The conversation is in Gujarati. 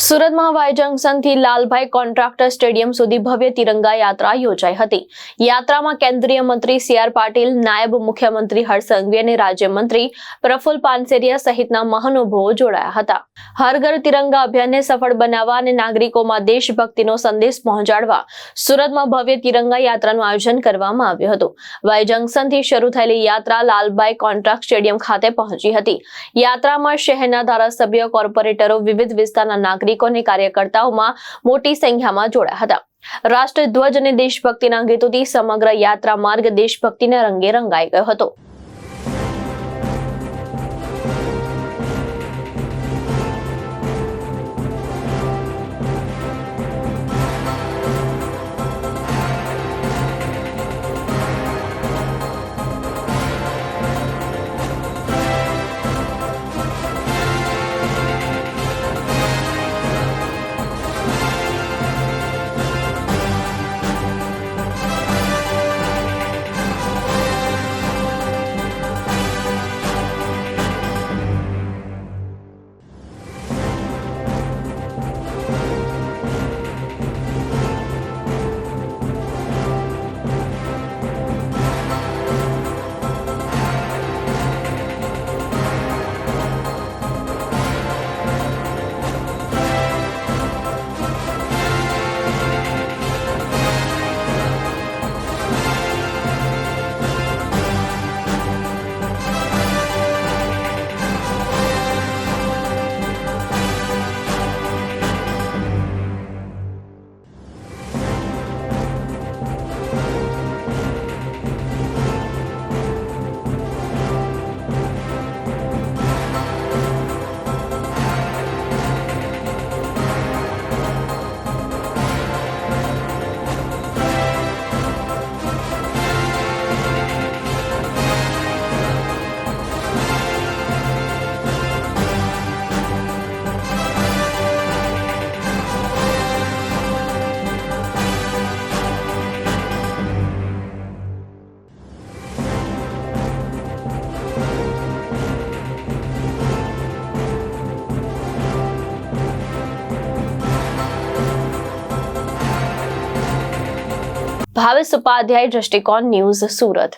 સુરતમાં વાય જંકશનથી લાલભાઈ કોન્ટ્રાક્ટર સ્ટેડિયમ સુધી ભવ્ય તિરંગા યાત્રા યોજાઈ હતી। યાત્રામાં કેન્દ્રીય મંત્રી સી.આર. પાટીલ, નાયબ મુખ્યમંત્રી હર્ષ સંઘવી અને રાજ્યમંત્રી પ્રફુલ્લ પાનસેરિયા સહિતના મહાનુભાવો જોડાયા હતા। હર ઘર તિરંગા અભિયાનને સફળ બનાવવા અને નાગરિકોમાં દેશભક્તિનો સંદેશ પહોંચાડવા સુરતમાં ભવ્ય તિરંગા યાત્રાનું આયોજન કરવામાં આવ્યું હતું। વાય જંકશનથી શરૂ થયેલી યાત્રા લાલભાઈ કોન્ટ્રાક્ટ સ્ટેડિયમ ખાતે પહોંચી હતી। યાત્રામાં શહેરના ધારાસભ્યો, કોર્પોરેટરો, વિવિધ વિસ્તારના નાગરિકો અને કાર્યકર્તાઓમાં મોટી સંખ્યામાં જોડાયા હતા। રાષ્ટ્રધ્વજ અને દેશભક્તિના ગીતોથી સમગ્ર યાત્રા માર્ગ દેશભક્તિના રંગે રંગાઈ ગયો હતો। ભાવેશ ઉપાધ્યાય, દ્રષ્ટિકોણ ન્યૂઝ, સુરત।